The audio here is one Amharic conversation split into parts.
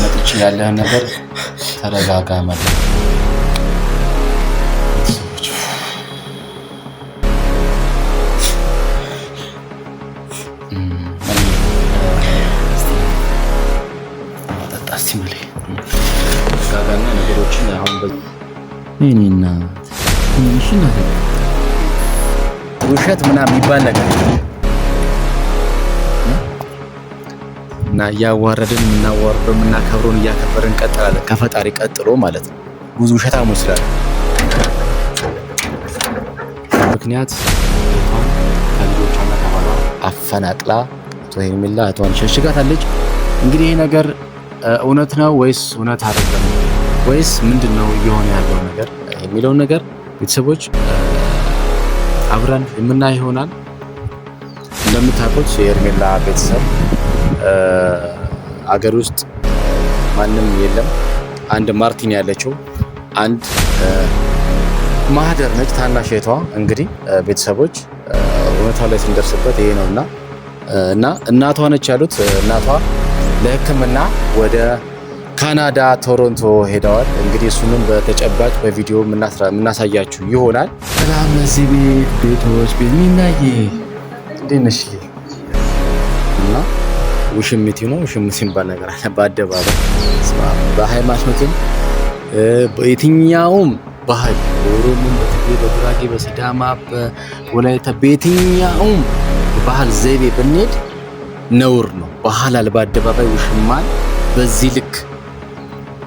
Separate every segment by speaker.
Speaker 1: መጥቼ ያለህን ነገር ተረጋጋ ማለት ተረጋጋና ነገሮችን አሁን እኔና ውሸት ምናምን የሚባል ነገር እና እያዋረድን የምናዋርደው የምናከብረውን እያከበርን እንቀጥላለን ከፈጣሪ ቀጥሎ ማለት ነው። ብዙ ውሸታሞች ስላሉ ምክንያት ከልጆቿና ከባሏ አፈናቅላ ሄርሜላ እህቷን ሸሽጋታለች። እንግዲህ ይህ ነገር እውነት ነው ወይስ እውነት አይደለም ወይስ ምንድነው እየሆነ ያለው ነገር የሚለውን ነገር ቤተሰቦች አብረን የምናይ ይሆናል። እንደምታውቁት የሄርሜላ ቤተሰብ አገር ውስጥ ማንም የለም። አንድ ማርቲን ያለችው አንድ ማህደር ነች ታናሽ እህቷ። እንግዲህ ቤተሰቦች እውነታው ላይ ስንደርስበት ይሄ ነውና እና እናቷ ነች ያሉት። እናቷ ለሕክምና ወደ ካናዳ ቶሮንቶ ሄደዋል። እንግዲህ እሱንም በተጨባጭ በቪዲዮ የምናሳያችሁ ይሆናል። ሰላም እዚህ ቤቶች ሚናዬ እንዴት ነሽ? እና ውሽምት ነው ውሽምት ሲባል ነገር አለ በአደባባይ በሃይማኖትም በየትኛውም ባህል በኦሮሞም በትግሬ በጉራጌ በሲዳማ በወላይታ በየትኛውም ባህል ዘይቤ ብንሄድ ነውር ነው። በሐላል በአደባባይ ውሽማን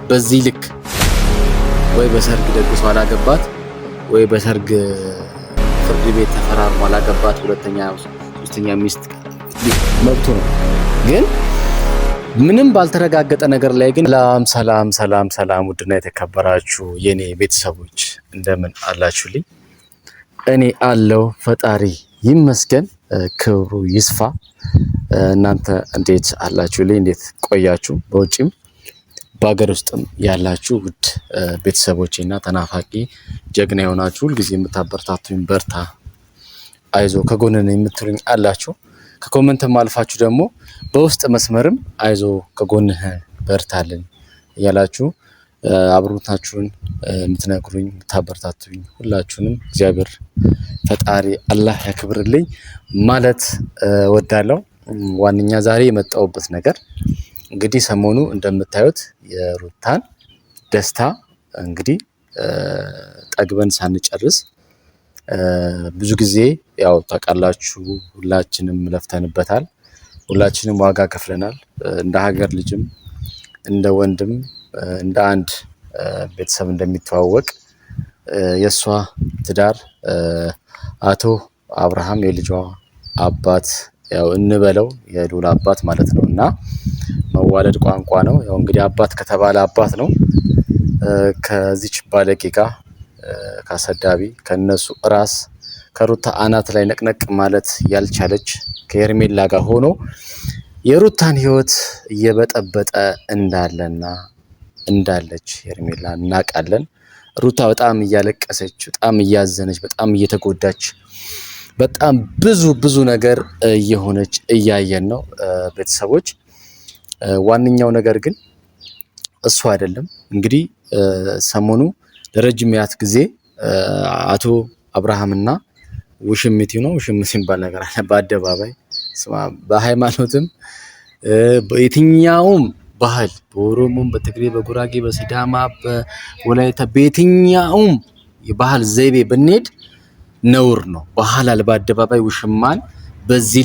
Speaker 1: በዚህ ልክ ወይ በሰርግ ደግሶ አላገባት ወይ በሰርግ ፍርድ ቤት ተፈራርሞ አላገባት ሁለተኛ ሶስተኛ ሚስት መብቱ ነው። ግን ምንም ባልተረጋገጠ ነገር ላይ ግን ሰላም ውድና የተከበራችሁ የኔ ቤተሰቦች እንደምን አላችሁልኝ? እኔ አለው ፈጣሪ ይመስገን ክብሩ ይስፋ። እናንተ እንዴት አላችሁልኝ? እንዴት ቆያችሁ? በውጭም በሀገር ውስጥም ያላችሁ ውድ ቤተሰቦቼና ተናፋቂ ጀግና የሆናችሁ ሁልጊዜ የምታበረታቱኝ በርታ አይዞ ከጎንን የምትሉኝ አላችሁ። ከኮመንትም አልፋችሁ ደግሞ በውስጥ መስመርም አይዞ ከጎንህ በርታልን እያላችሁ አብሮታችሁን የምትነግሩኝ የምታበረታቱኝ ሁላችሁንም እግዚአብሔር ፈጣሪ አላህ ያክብርልኝ ማለት ወዳለው። ዋንኛ ዛሬ የመጣሁበት ነገር እንግዲህ ሰሞኑ እንደምታዩት የሩታን ደስታ እንግዲህ ጠግበን ሳንጨርስ ብዙ ጊዜ ያው ታውቃላችሁ ሁላችንም ለፍተንበታል፣ ሁላችንም ዋጋ ከፍለናል። እንደ ሀገር ልጅም እንደ ወንድም እንደ አንድ ቤተሰብ እንደሚተዋወቅ የሷ ትዳር አቶ አብርሃም የልጇ አባት ያው እንበለው የሉል አባት ማለት ነውና መዋለድ ቋንቋ ነው። ያው እንግዲህ አባት ከተባለ አባት ነው። ከዚች ባለጌ ጋር ካሰዳቢ ከነሱ ራስ ከሩታ አናት ላይ ነቅነቅ ማለት ያልቻለች ከሄርሜላ ጋር ሆኖ የሩታን ህይወት እየበጠበጠ እንዳለና እንዳለች ሄርሜላ እናውቃለን። ሩታ በጣም እያለቀሰች በጣም እያዘነች በጣም እየተጎዳች በጣም ብዙ ነገር እየሆነች እያየን ነው ቤተሰቦች። ዋንኛው ነገር ግን እሱ አይደለም። እንግዲህ ሰሞኑ ለረጅም ያት ጊዜ አቶ አብርሃምና ውሽምት ነው ውሽምት ሲባል ነገር አለ በአደባባይ በሃይማኖትም በየትኛውም ባህል በኦሮሞም በትግሬ በጉራጌ በሲዳማ በወላይታ በየትኛውም የባህል ዘይቤ ብንሄድ ነውር ነው። በሐላል በአደባባይ ውሽማን በዚህ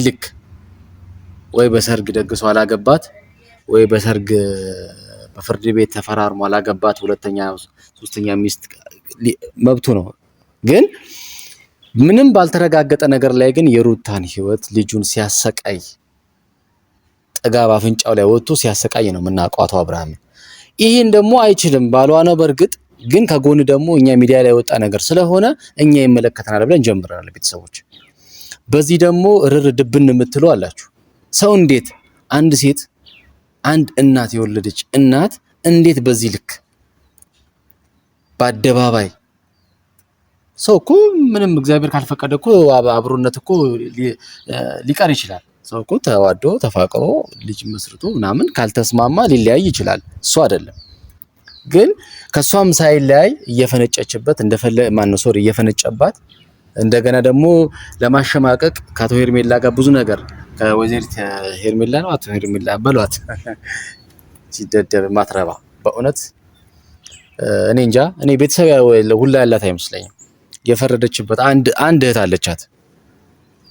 Speaker 1: ልክ ወይ በሰርግ ደግሶ አላገባት ወይ በሰርግ በፍርድ ቤት ተፈራርሞ አላገባት ሁለተኛ ሶስተኛ ሚስት መብቱ ነው። ግን ምንም ባልተረጋገጠ ነገር ላይ ግን የሩታን ህይወት ልጁን ሲያሰቃይ ጥጋብ አፍንጫው ላይ ወጥቶ ሲያሰቃይ ነው የምናውቀው አቶ አብርሃም። ይሄን ደግሞ አይችልም ባሏ ነው በርግጥ ግን ከጎን ደግሞ እኛ ሚዲያ ላይ ወጣ ነገር ስለሆነ እኛ ይመለከተናል ብለን ጀምረናል ቤተሰቦች። በዚህ ደግሞ እርር ድብን የምትሉ አላችሁ። ሰው እንዴት አንድ ሴት አንድ እናት የወለደች እናት እንዴት በዚህ ልክ በአደባባይ ሰው እኮ ምንም እግዚአብሔር ካልፈቀደ እኮ አብሮነት እኮ ሊቀር ይችላል። ሰው እኮ ተዋዶ ተፋቅሮ ልጅ መስርቶ ምናምን ካልተስማማ ሊለያይ ይችላል። እሱ አይደለም ግን ከሷም ሳይለያይ እየፈነጨችበት እየፈነጨባት እንደገና ደግሞ ለማሸማቀቅ ከአቶ ሄርሜላ ጋር ብዙ ነገር ከወይዘሪት ሄርሜላ ነው አቶ ሄርሜላ በሏት ሲደደብ ማትረባ በእውነት እኔ እንጃ። እኔ ቤተሰብ ሁላ ያላት አይመስለኝም። የፈረደችበት አንድ እህት አለቻት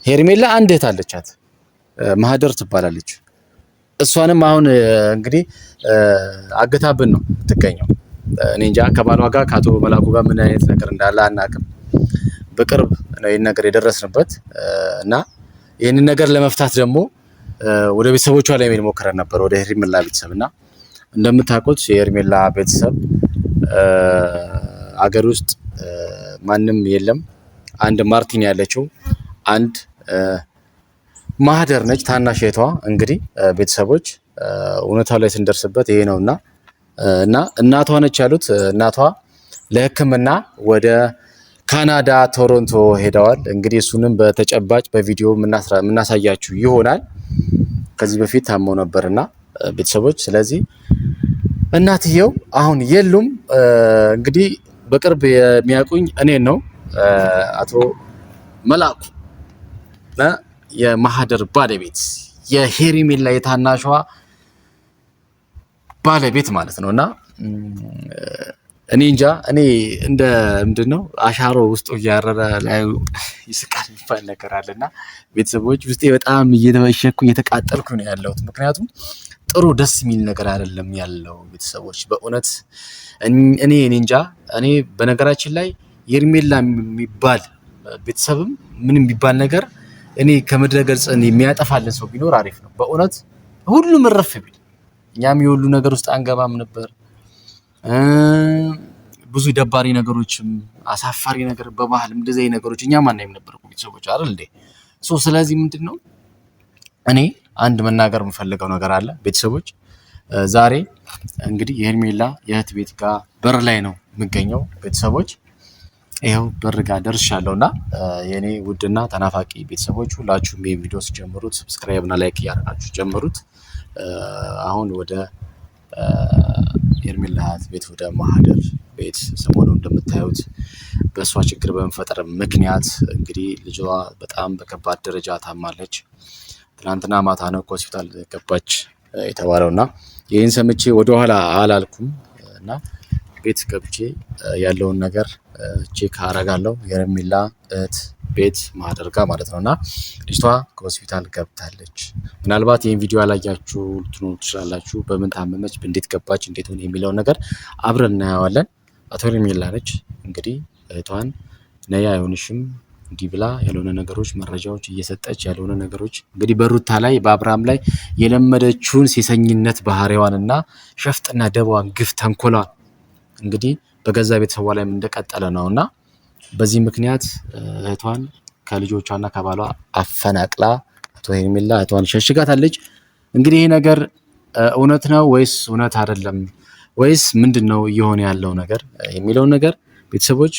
Speaker 1: ሄርሜላ፣ አንድ እህት አለቻት ማህደር ትባላለች። እሷንም አሁን እንግዲህ አገታብን ነው የምትገኘው። እኔ እንጃ ከባሏ ጋር ከአቶ መላኩ ጋር ምን አይነት ነገር እንዳለ አናውቅም። በቅርብ ነው ይሄን ነገር የደረስንበት እና ይህንን ነገር ለመፍታት ደግሞ ወደ ቤተሰቦቿ ላይ ሞክረን ነበር፣ ወደ ሄርሜላ ቤተሰብ እና እንደምታውቁት የሄርሜላ ቤተሰብ አገር ውስጥ ማንም የለም። አንድ ማርቲን ያለችው አንድ ማህደር ነች ታናሽ እህቷ። እንግዲህ ቤተሰቦች እውነታው ላይ ስንደርስበት ይሄ ነውና እና እናቷ ነች ያሉት። እናቷ ለሕክምና ወደ ካናዳ ቶሮንቶ ሄደዋል። እንግዲህ እሱንም በተጨባጭ በቪዲዮ የምናሳያችሁ ይሆናል። ከዚህ በፊት ታመው ነበርና ቤተሰቦች፣ ስለዚህ እናትየው አሁን የሉም። እንግዲህ በቅርብ የሚያውቁኝ እኔን ነው አቶ መላኩ የማህደር ባለቤት የሄርሜላ የታናሿ ባለቤት ማለት ነውና እኔ እንጃ። እኔ እንደ ምንድነው አሻሮ ውስጡ እያረረ ላይ ይስቃል የሚባል ነገር አለና ቤተሰቦች ውስጤ በጣም እየተበሸኩ እየተቃጠልኩ ነው ያለሁት። ምክንያቱም ጥሩ ደስ የሚል ነገር አይደለም ያለው ቤተሰቦች በእውነት እኔ እንጃ። እኔ በነገራችን ላይ ሄርሜላ የሚባል ቤተሰብም ምንም የሚባል ነገር እኔ ከምድረ ገጽ የሚያጠፋልን ሰው ቢኖር አሪፍ ነው በእውነት። ሁሉም እረፍ ቢል እኛም የሁሉ ነገር ውስጥ አንገባም ነበር። ብዙ ደባሪ ነገሮችም አሳፋሪ ነገር በባህልም እንደዚህ ነገሮች እኛም አናይም ነበር ቤተሰቦች አይደል እንዴ? ስለዚህ ምንድነው እኔ አንድ መናገር የምፈልገው ነገር አለ ቤተሰቦች። ዛሬ እንግዲህ የሄርሜላ የእህት ቤት ጋር በር ላይ ነው የምገኘው ቤተሰቦች። ይኸው በር ጋር ደርሻለሁና የኔ ውድና ተናፋቂ ቤተሰቦች ሁላችሁም ይሄን ቪዲዮ ጀምሩት፣ ሰብስክራይብ እና ላይክ እያደረጋችሁ ጀምሩት። አሁን ወደ ሄርሜላ ቤት ወደ ማህደር ቤት ሰሞኑን እንደምታዩት በእሷ ችግር በመፈጠር ምክንያት እንግዲህ ልጇ በጣም በከባድ ደረጃ ታማለች። ትናንትና ማታ ነው ሆስፒታል ገባች የተባለውና ይህን ሰምቼ ወደኋላ አላልኩም እና ቤት ገብቼ ያለውን ነገር ቼክ አረጋለሁ። የሄርሜላ እህት ቤት ማህደር ጋር ማለት ነውና ልጅቷ ከሆስፒታል ገብታለች። ምናልባት ይህን ቪዲዮ ያላያችሁ ልትኖሩ ትችላላችሁ። በምን ታመመች፣ እንዴት ገባች፣ እንዴት ሆነ የሚለውን ነገር አብረን እናየዋለን። አቶ ሄርሜላ ነች እንግዲህ እህቷን ነይ አይሆንሽም እንዲህ ብላ ያልሆነ ነገሮች መረጃዎች እየሰጠች ያልሆነ ነገሮች እንግዲህ በሩታ ላይ በአብርሃም ላይ የለመደችውን ሴሰኝነት ባህሪዋንና ሸፍጥና ደቧን ግፍ ተንኮሏን እንግዲህ በገዛ ቤተሰቧ ላይም እንደቀጠለ ነውና በዚህ ምክንያት እህቷን ከልጆቿና ከባሏ አፈናቅላ አቶ ሄርሜላ እህቷን ሸሽጋታለች። እንግዲህ ይሄ ነገር እውነት ነው ወይስ እውነት አይደለም ወይስ ምንድነው እየሆነ ያለው ነገር የሚለውን ነገር ቤተሰቦች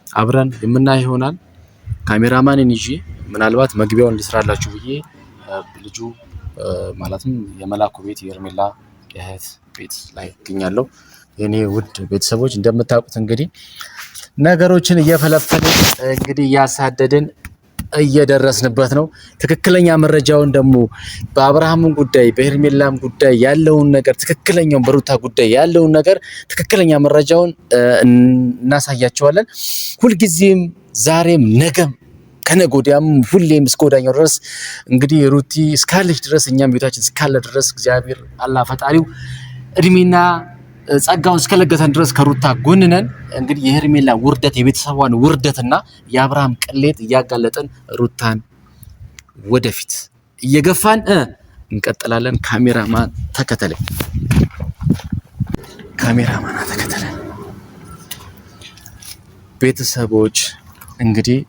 Speaker 1: አብረን የምናይ ይሆናል። ካሜራማንን ይዤ ምናልባት መግቢያውን ልስራላችሁ ብዬ ልጁ ማለትም የመላኩ ቤት የሄርሜላ እህት ቤት ላይ እገኛለሁ። የኔ ውድ ቤተሰቦች እንደምታውቁት እንግዲህ ነገሮችን እየፈለፈልን እንግዲህ እያሳደድን እየደረስንበት ነው። ትክክለኛ መረጃውን ደግሞ በአብርሃምም ጉዳይ በሄርሜላም ጉዳይ ያለውን ነገር ትክክለኛውን በሩታ ጉዳይ ያለውን ነገር ትክክለኛ መረጃውን እናሳያቸዋለን። ሁልጊዜም ዛሬም ነገም ከነገ ወዲያም ሁሌም እስከ ወዲያኛው ድረስ እንግዲህ ሩቲ እስካለች ድረስ እኛም ቤታችን እስካለ ድረስ እግዚአብሔር አላህ ፈጣሪው እድሜና ጸጋውን እስከለገሰን ድረስ ከሩታ ጎን ነን። እንግዲህ የሄርሜላ ውርደት የቤተሰቧን ውርደትና የአብርሃም ቅሌት እያጋለጠን ሩታን ወደፊት እየገፋን እንቀጥላለን። ካሜራማን ተከተለን፣ ቤተሰቦች እንግዲህ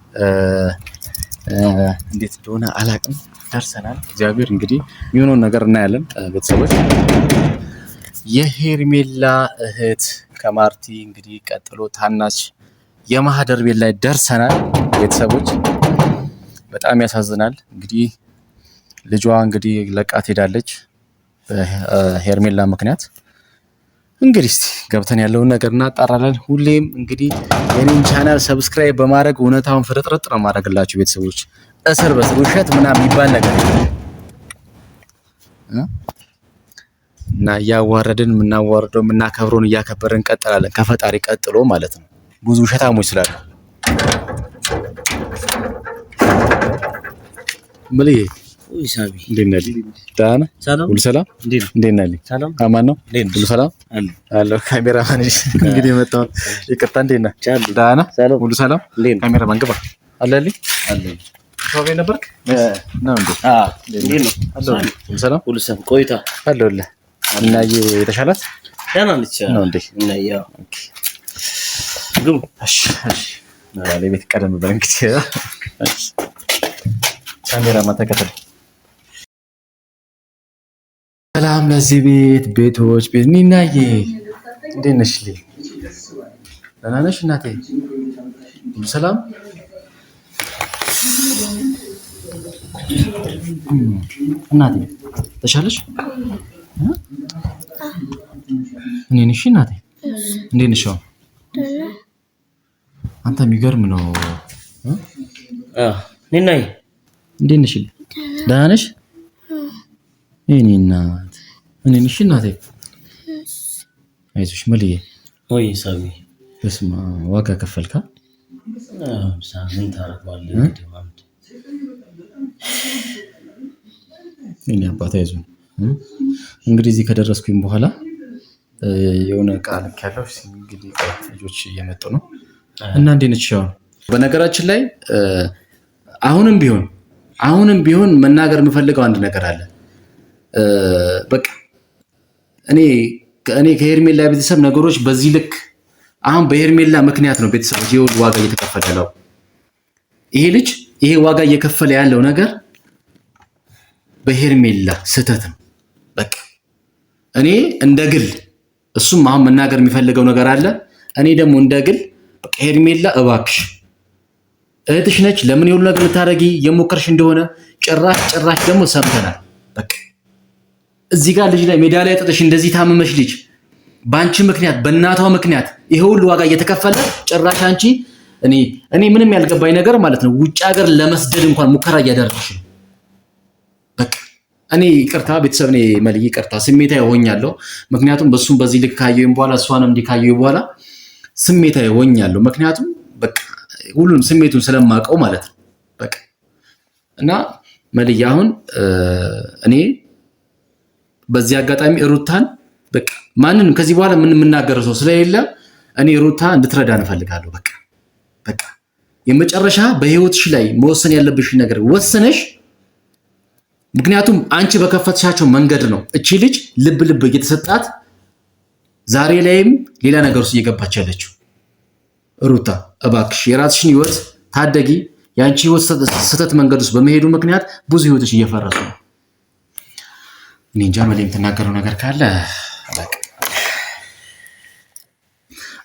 Speaker 1: እንዴት እንደሆነ አላቅም ደርሰናል። እግዚአብሔር እንግዲህ የሚሆነውን ነገር እናያለን ቤተሰቦች። የሄርሜላ እህት ከማርቲ እንግዲህ ቀጥሎ ታናሽ የማህደር ቤት ላይ ደርሰናል ቤተሰቦች። በጣም ያሳዝናል። እንግዲህ ልጇ እንግዲህ ለቃት ሄዳለች በሄርሜላ ምክንያት። እንግዲህ እስቲ ገብተን ያለውን ነገር እናጣራለን። ሁሌም እንግዲህ የኔን ቻናል ሰብስክራይብ በማድረግ እውነታውን ፍርጥርጥ ነው ማድረግላችሁ ቤተሰቦች። እስር በስር ውሸት ምናምን የሚባል ነገር እና እያዋረድን የምናዋርደው የምናከብረውን እያከበርን እንቀጥላለን ከፈጣሪ ቀጥሎ ማለት ነው። ብዙ ውሸታሞች ስላሉ ምልዬ
Speaker 2: ኢሳቢ
Speaker 1: እንዴት ነህ? ደህና ነህ? ሁሉ ሰላም? እንዴት ነህ? አማን ነው? ሁሉ ሰላም አለ። ካሜራማን እንግዲህ የመጣው ይቅርታ። እንዴት ነህ? ደህና ነህ? ሁሉ ሰላም? ካሜራማን ግባ አለልኝ አለልኝ ሾቤ ነበርክ ነው እንዴ? እንዴት ነው? ሁሉ ሰላም? ሁሉ ሰላም ቆይታ አለውልህ። እናዬ የተሻላት
Speaker 2: ደህና ነች
Speaker 1: ነው እንዴ?
Speaker 2: እናዬ ኦኬ ግቡ።
Speaker 1: እሺ እሺ ቤት ቀደም ብለን እንግዲህ ካሜራማን ተከተል። ሰላም ለዚህ ቤት ቤቶች ቤት እናዬ እንዴት ነሽ? ደህና ነሽ እናቴ? ሁሉ ሰላም? እናቴ ተሻለሽ? እኔ ነሽ እናቴ? እንዴት ነሽ? አንተ የሚገርም ነው።
Speaker 2: ነኝ።
Speaker 1: እንዴት ነሽ? ደህና ነሽ? እኔ እናት እኔ ነሽ እናቴ? አይዞሽ መልዬ።
Speaker 2: ወይ ሳሚ
Speaker 1: በስመ አብ ዋጋ ከፈልካ?
Speaker 2: ሳሚ ታረጋለህ
Speaker 1: እኔ አባት አይዞህ። እንግዲህ እዚህ ከደረስኩኝ በኋላ የሆነ ቃል ካለው እንግዲህ ልጆች እየመጡ ነው እና እንዴት ነች? በነገራችን ላይ አሁንም ቢሆን መናገር የምፈልገው አንድ ነገር አለ። በቃ እኔ ከሄርሜላ ቤተሰብ ነገሮች በዚህ ልክ አሁን በሄርሜላ ምክንያት ነው ቤተሰቦች የሁሉ ዋጋ እየተከፈለ ነው። ይሄ ዋጋ እየከፈለ ያለው ነገር በሄርሜላ ስህተት ነው። በቃ እኔ እንደ ግል እሱም አሁን መናገር የሚፈልገው ነገር አለ። እኔ ደግሞ እንደ ግል በቃ ሄርሜላ እባክሽ እህትሽ ነች። ለምን የሁሉ ነገር ልታረጊ የሞከርሽ እንደሆነ ጭራሽ ደግሞ ሰምተናል። በቃ እዚህ ጋር ልጅ ላይ ሜዳ ላይ ጥጥሽ እንደዚህ ታመመሽ ልጅ በአንቺ ምክንያት በእናቷ ምክንያት ይሄ ሁሉ ዋጋ እየተከፈለ ጭራሽ አንቺ እኔ ምንም ያልገባኝ ነገር ማለት ነው ውጭ ሀገር ለመስደድ እንኳን ሙከራ እያደረግሽ ነው። በቃ እኔ ይቅርታ ቤተሰብ እኔ መልዬ ይቅርታ ስሜታዊ ሆኛለሁ። ምክንያቱም በሱም በዚህ ልክ ካየሁኝ በኋላ እሷንም እንዲህ ካየሁኝ በኋላ ስሜታዊ ሆኛለሁ። ምክንያቱም በቃ ሁሉንም ስሜቱን ስለማውቀው ማለት ነው። በቃ እና መልዬ አሁን እኔ በዚህ አጋጣሚ ሩታን በቃ ማንንም ከዚህ በኋላ ምን የምናገረው ሰው ስለሌለ እኔ ሩታ እንድትረዳ እንፈልጋለሁ። በቃ የመጨረሻ በህይወትሽ ላይ መወሰን ያለብሽ ነገር ወሰነሽ። ምክንያቱም አንቺ በከፈትሻቸው መንገድ ነው እቺ ልጅ ልብ እየተሰጣት ዛሬ ላይም ሌላ ነገር ውስጥ እየገባች ያለችው። ሩታ እባክሽ የራስሽን ህይወት ታደጊ። የአንቺ ህይወት ስህተት መንገድ ውስጥ በመሄዱ ምክንያት ብዙ ህይወቶች እየፈረሱ ነው። እኔ እንጃ መሌ የምትናገረው ነገር ካለ አላውቅም።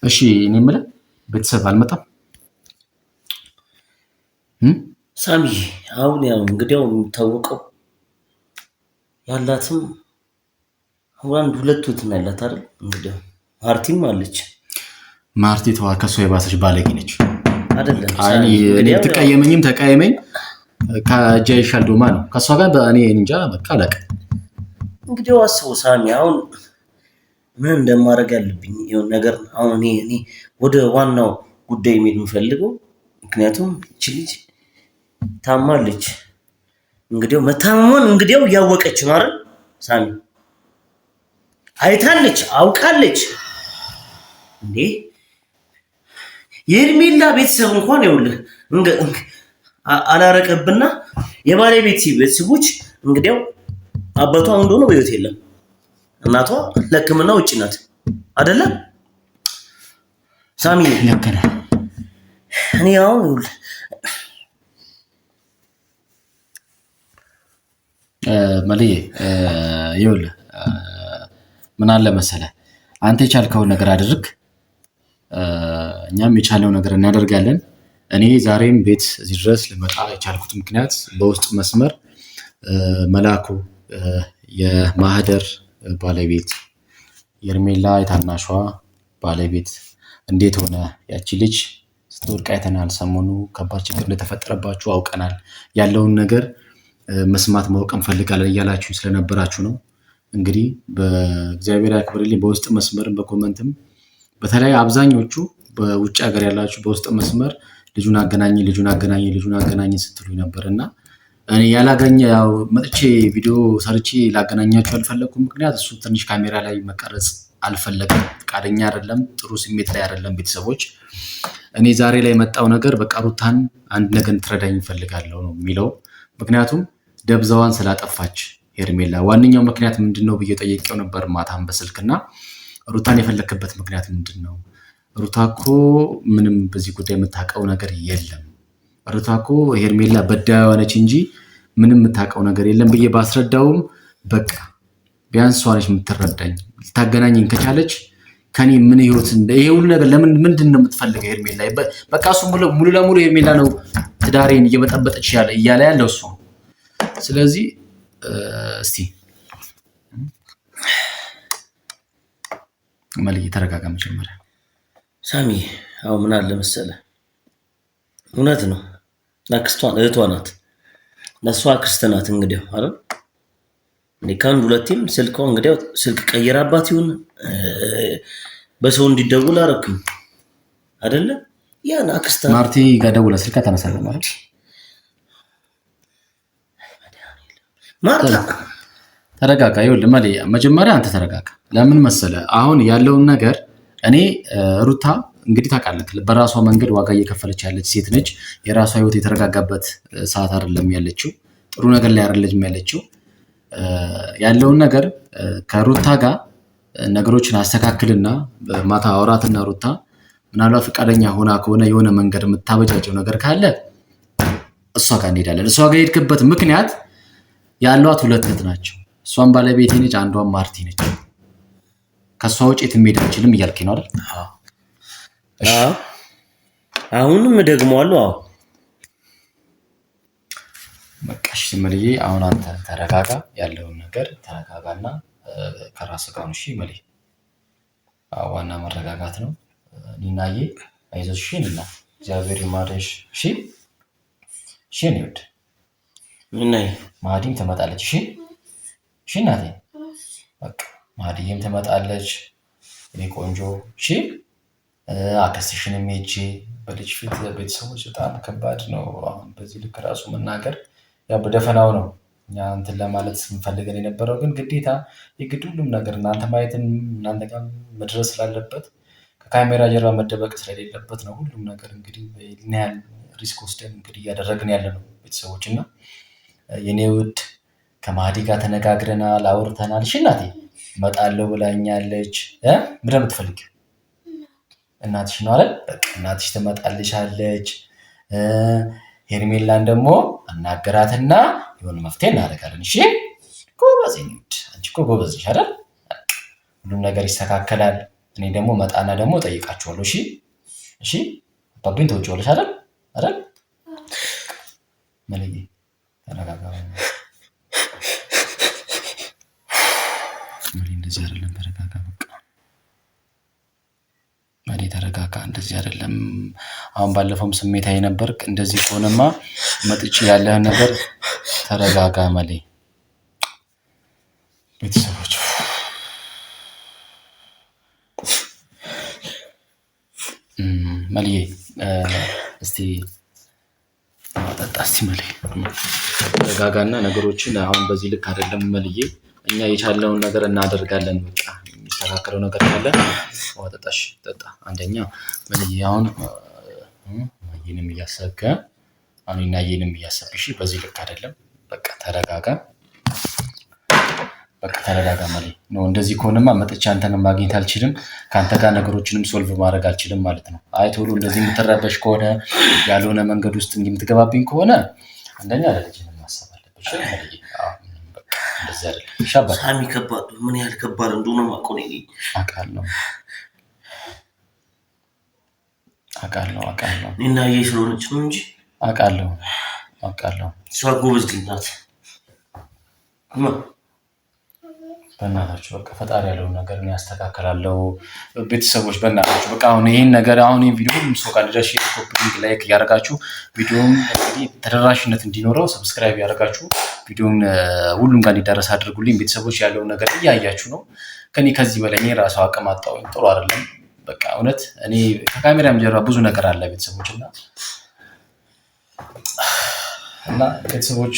Speaker 1: እሺ እኔ የምልህ ቤተሰብ አልመጣም
Speaker 2: ሳሚ? አሁን ያው እንግዲያው የሚታወቀው ያላትም አንድ ሁለት ወትን ያላት አይደል? እንግዲያው ማርቲም አለች።
Speaker 1: ማርቲ ተዋ፣ ከሷ የባሰች ባለጌ ነች
Speaker 2: አይደለም?
Speaker 1: እኔ ትቀየመኝም ተቀየመኝ ከእጃ ይሻል ዶማ ነው። ከሷ ጋር እኔ እንጃ በቃ አላውቅም።
Speaker 2: እንግዲህ አስበው ሳሚ፣ አሁን ምን እንደማደርግ ያለብኝ ይሁን ነገር አሁን እኔ ወደ ዋናው ጉዳይ መሄድ የምፈልገው ምክንያቱም እቺ ልጅ ታማለች። እንግዲያው መታመሟን እንግዲያው እያወቀች ነው አይደል ሳሚ? አይታለች፣ አውቃለች። እንዴ የሄርሜላ ቤተሰብ እንኳን ይኸውልህ አላረቀብና የባለቤት ቤተሰቦች እንግዲያው አባቷ እንደሆነ በህይወት የለም። እናቷ ለሕክምና ውጪ ናት አይደለ ሳሚ?
Speaker 1: ለከለ
Speaker 2: እኔ አሁን
Speaker 1: መልዬ ይኸውልህ ምን አለ መሰለህ፣ አንተ የቻልከውን ነገር አድርግ፣ እኛም የቻለው ነገር እናደርጋለን። እኔ ዛሬም ቤት እዚህ ድረስ ልመጣ የቻልኩት ምክንያት በውስጥ መስመር መላኩ የማህደር ባለቤት የርሜላ የታናሿ ባለቤት እንዴት ሆነ ያቺ ልጅ ስትወድቅ አይተናል። ሰሞኑ ከባድ ችግር እንደተፈጠረባችሁ አውቀናል። ያለውን ነገር መስማት ማወቅ እንፈልጋለን እያላችሁ ስለነበራችሁ ነው። እንግዲህ በእግዚአብሔር ያክብርልኝ። በውስጥ መስመርም በኮመንትም በተለይ አብዛኞቹ በውጭ ሀገር ያላችሁ በውስጥ መስመር ልጁን አገናኝ ስትሉኝ ነበርና እኔ ያላገኘ ያው መጥቼ ቪዲዮ ሰርቼ ላገናኛችሁ አልፈለኩም። ምክንያት እሱ ትንሽ ካሜራ ላይ መቀረጽ አልፈለገም፣ ፈቃደኛ አይደለም፣ ጥሩ ስሜት ላይ አይደለም። ቤተሰቦች እኔ ዛሬ ላይ የመጣው ነገር በቃ ሩታን አንድ ነገር ትረዳኝ እፈልጋለሁ ነው የሚለው። ምክንያቱም ደብዛዋን ስላጠፋች ሄርሜላ ዋነኛው ምክንያት ምንድነው ብዬ ጠየቀው ነበር ማታም በስልክና ሩታን የፈለክበት ምክንያት ምንድነው? ሩታ እኮ ምንም በዚህ ጉዳይ የምታውቀው ነገር የለም። ሩታ እኮ ሄርሜላ በዳይዋ ነች እንጂ ምንም የምታውቀው ነገር የለም ብዬ ባስረዳውም በቃ ቢያንስ እሷ ነች የምትረዳኝ። ልታገናኘኝ ከቻለች ከኔ ምን ህይወት ይሄ ሁሉ ነገር ለምን ምንድነው የምትፈልገው ሄርሜላ? በቃ እሱ ሙሉ ለሙሉ ሄርሜላ ነው ትዳሬን እየበጠበጠች እያለ ያለው እሱ። ስለዚህ እስቲ መልዬ ተረጋጋ። መጀመሪያ
Speaker 2: ሳሚ አሁን ምን አለ መሰለህ፣ እውነት ነው አክስቷን እህቷ ናት፣ ለእሷ አክስት ናት። እንግዲህ አይደል እኔ ከአንድ ሁለቴም ስልኳ እንግዲህ ስልክ ቀይራባት ይሁን በሰው እንዲደውል አደረኩኝ አይደለ? ያን አክስታ
Speaker 1: ማርቲ ጋር ደውላ ስልክ ተነሳለ ማለት
Speaker 2: ማርታ
Speaker 1: ተረጋጋ። ይኸውልህ ማሊ መጀመሪያ አንተ ተረጋጋ። ለምን መሰለህ አሁን ያለውን ነገር እኔ ሩታ እንግዲህ ታውቃለህ በራሷ መንገድ ዋጋ እየከፈለች ያለች ሴት ነች። የራሷ ህይወት የተረጋጋበት ሰዓት አይደለም ያለችው፣ ጥሩ ነገር ላይ አይደለም ያለችው። ያለውን ነገር ከሩታ ጋር ነገሮችን አስተካክልና ማታ አውራትና ሩታ ምናልባት ፈቃደኛ ሆና ከሆነ የሆነ መንገድ የምታበጃጀው ነገር ካለ እሷ ጋር እንሄዳለን። እሷ ጋር የሄድክበት ምክንያት ያሏት ሁለት እህት ናቸው። እሷን ባለቤቴ ነች፣ አንዷን ማርቲ ነች። ከሷ ውጭ የትም መሄድ አንችልም እያልከኝ ነው አይደል?
Speaker 2: አዎ አሁንም ደግሞዋለሁ። አዎ
Speaker 1: በቃ እሺ መልዬ አሁን አንተ ተረጋጋ፣ ያለውን ነገር ተረጋጋና ከራስህ ጋር ነው። እሺ መልዬ ዋና መረጋጋት ነው። ኒናዬ አይዞሽ፣ እሺ ኒና እግዚአብሔር ይማርሽ። እሺ እሺ ንውድ
Speaker 2: ኒናዬ
Speaker 1: ማዲም ትመጣለች። እሺ እሺ እናቴ በቃ ማዲም ትመጣለች። እኔ ቆንጆ እሺ አከስሽንም ሄጄ በልጅ ፊት ቤተሰቦች በጣም ከባድ ነው። አሁን በዚህ ልክ ራሱ መናገር ያው በደፈናው ነው እኛ እንትን ለማለት ስንፈልገን የነበረው፣ ግን ግዴታ የግድ ሁሉም ነገር እናንተ ማየትም እናንተ ጋር መድረስ ስላለበት ከካሜራ ጀርባ መደበቅ ስለሌለበት ነው ሁሉም ነገር እንግዲህ ያህል ሪስክ ወስደን እንግዲህ እያደረግን ያለ ነው ቤተሰቦች። እና የኔ ውድ ከማዲ ጋር ተነጋግረናል፣ አውርተናል። እሺ እናቴ እመጣለሁ ብላኛለች። ምንድን ነው የምትፈልጊው? እናትሽ ነው አይደል? በቃ እናትሽ ትመጣልሻለች። ሄርሜላን ደግሞ አናገራትና የሆነ መፍትሄ እናደርጋለን። እሺ ጎበዝ ነኝ። አንቺ እኮ ጎበዝ ነሽ አይደል? ሁሉም ነገር ይስተካከላል። እኔ ደግሞ መጣና ደግሞ ጠይቃችኋለሁ። እሺ እሺ አባብኝ ተወጪዋለሽ አይደል? አይደል? መልዬ ተረጋጋ። መልዬ እንደዚህ አይደለም፣ ተረጋጋ። በቃ መልዬ ተረጋጋ። እንደዚህ አይደለም። አሁን ባለፈውም ስሜታዊ ነበርክ። እንደዚህ ከሆነማ መጥቼ ያለህን ነገር ተረጋጋ መልዬ። ቤተሰቦች መልዬ እስቲ ጠጣ እስቲ መልዬ ተረጋጋና ነገሮችን አሁን በዚህ ልክ አይደለም መልዬ። እኛ የቻለውን ነገር እናደርጋለን። በቃ የሚስተካከለው ነገር ካለ ጠጣሽ ጠጣ። አንደኛ መልዬ አሁን ይሄንም እያሰብከ አሁን እናየንም እያሰብሽ በዚህ ልክ አይደለም። በቃ ተረጋጋ። በቃ ተረጋጋ መልዬ ነው። እንደዚህ ከሆነማ መጥቼ አንተንም ማግኘት አልችልም፣ ከአንተ ጋር ነገሮችንም ሶልቭ ማድረግ አልችልም ማለት ነው። አይ ቶሎ እንደዚህ የምትረበሽ ከሆነ ያልሆነ መንገድ ውስጥ የምትገባብኝ ከሆነ አንደኛ ለልጅንም ማሰብ አለብሽ መልዬ። እንደዚህ አይደለም
Speaker 2: ሳሚ። ከባድ ምን ያህል ከባድ እንደሆነ ማቆኔ
Speaker 1: አውቃለሁ።
Speaker 2: እና ስለሆነች ነው እንጂ
Speaker 1: አውቃለሁ።
Speaker 2: እሷ ጎበዝ ግን ናት።
Speaker 1: በእናታችሁ በቃ ፈጣሪ ያለውን ነገር እኔ ያስተካከላለሁ። ቤተሰቦች በእናታችሁ በቃ አሁን ይሄን ነገር አሁን ይሄን ቪዲዮ ሁሉም ሰው ጋር ድረስ ሼር፣ ኮፒ ሊንክ፣ ላይክ እያደረጋችሁ ቪዲዮውን እንግዲህ ተደራሽነት እንዲኖረው ሰብስክራይብ ያደረጋችሁ ቪዲዮውን ሁሉም ጋር እንዲደረስ አድርጉልኝ። ቤተሰቦች ያለውን ነገር እያያችሁ ነው። ከኔ ከዚህ በላይ እኔ ራሱ አቅም አጣሁኝ። ጥሩ አይደለም። በቃ እውነት እኔ ከካሜራም ጀርባ ብዙ ነገር አለ ቤተሰቦች እና ቤተሰቦች